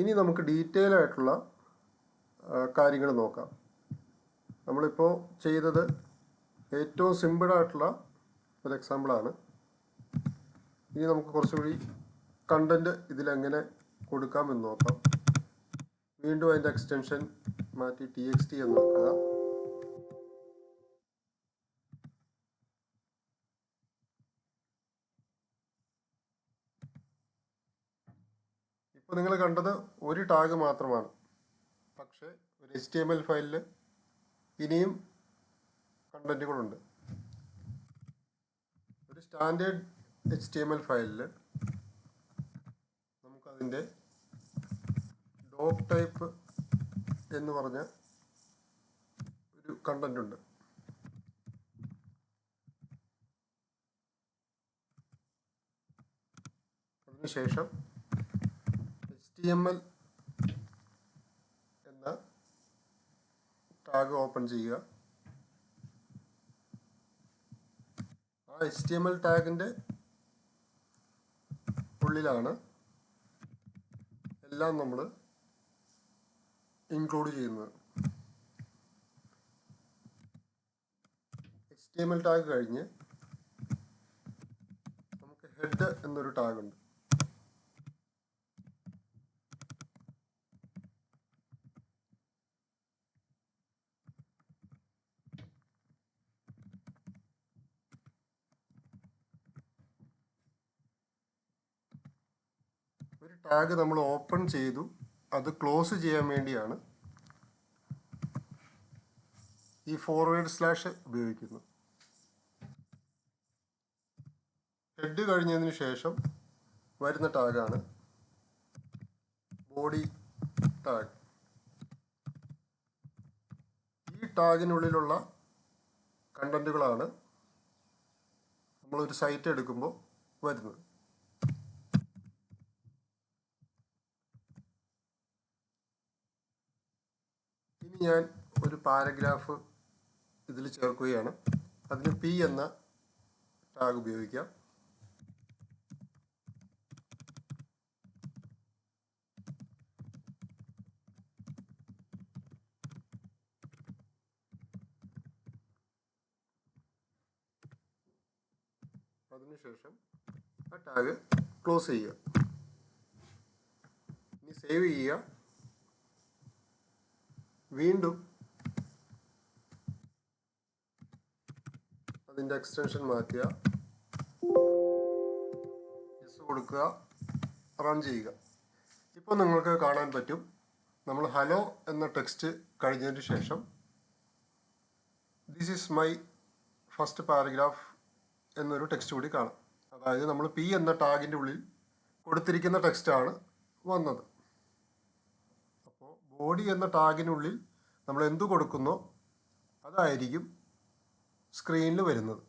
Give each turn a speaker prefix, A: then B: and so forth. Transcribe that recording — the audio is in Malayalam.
A: ഇനി നമുക്ക് ഡീറ്റെയിൽ ആയിട്ടുള്ള കാര്യങ്ങൾ നോക്കാം. നമ്മളിപ്പോൾ ചെയ്തത് ഏറ്റവും സിമ്പിളായിട്ടുള്ള ഒരു എക്സാമ്പിളാണ്. ഇനി നമുക്ക് കുറച്ചുകൂടി കണ്ടൻറ്റ് ഇതിലെങ്ങനെ കൊടുക്കാമെന്ന് നോക്കാം. വീണ്ടും അതിൻ്റെ എക്സ്റ്റൻഷൻ മാറ്റി txt എന്ന് വെക്കുക. ഇപ്പോൾ നിങ്ങൾ കണ്ടത് ഒരു ടാഗ് മാത്രമാണ്. പക്ഷേ ഒരു HTML ഫയലിൽ ഇനിയും കണ്ടൻറ്റുകളുണ്ട്. ഒരു സ്റ്റാൻഡേർഡ് HTML ഫയലിൽ നമുക്കതിൻ്റെ ഡോക് ടൈപ്പ് എന്ന് പറഞ്ഞ ഒരു കണ്ടന്റ് ഉണ്ട്. അതിനുശേഷം HTML എന്ന ടാഗ് ഓപ്പൺ ചെയ്യുക. ആ HTML ടാഗിൻ്റെ ഉള്ളിലാണ് എല്ലാം നമ്മൾ ഇൻക്ലൂഡ് ചെയ്യുന്നത്. HTML ടാഗ് കഴിഞ്ഞ് നമുക്ക് ഹെഡ് എന്നൊരു ടാഗുണ്ട്. ഒരു ടാഗ് നമ്മൾ ഓപ്പൺ ചെയ്തു, അത് ക്ലോസ് ചെയ്യാൻ വേണ്ടിയാണ് ഈ // ഉപയോഗിക്കുന്നത്. ഹെഡ് കഴിഞ്ഞതിന് ശേഷം വരുന്ന ടാഗാണ് ബോഡി ടാഗ്. ഈ ടാഗിനുള്ളിലുള്ള കണ്ടൻറ്റുകളാണ് നമ്മളൊരു സൈറ്റ് എടുക്കുമ്പോൾ വരുന്നത്. ഇനി ഞാൻ ഒരു പാരഗ്രാഫ് ഇതിൽ ചേർക്കുകയാണ്. അതിന് p എന്ന ടാഗ് ഉപയോഗിക്കാം. അതിനുശേഷം ആ ടാഗ് ക്ലോസ് ചെയ്യുക. ഇനി സേവ് ചെയ്യുക. വീണ്ടും അതിൻ്റെ എക്സ്റ്റൻഷൻ മാറ്റുക, യെസ് കൊടുക്കുക, റൺ ചെയ്യുക. ഇപ്പോൾ നിങ്ങൾക്ക് കാണാൻ പറ്റും, നമ്മൾ ഹലോ എന്ന ടെക്സ്റ്റ് കഴിഞ്ഞതിന് ശേഷം this is my first paragraph എന്നൊരു ടെക്സ്റ്റ് കൂടി കാണാം. അതായത് നമ്മൾ p എന്ന ടാഗിൻ്റെ ഉള്ളിൽ കൊടുത്തിരിക്കുന്ന ടെക്സ്റ്റാണ് വന്നത്. അപ്പോൾ ബോഡി എന്ന ടാഗിനുള്ളിൽ നമ്മൾ എന്തു കൊടുക്കുന്നോ അതായിരിക്കും സ്ക്രീനിൽ വരുന്നത്.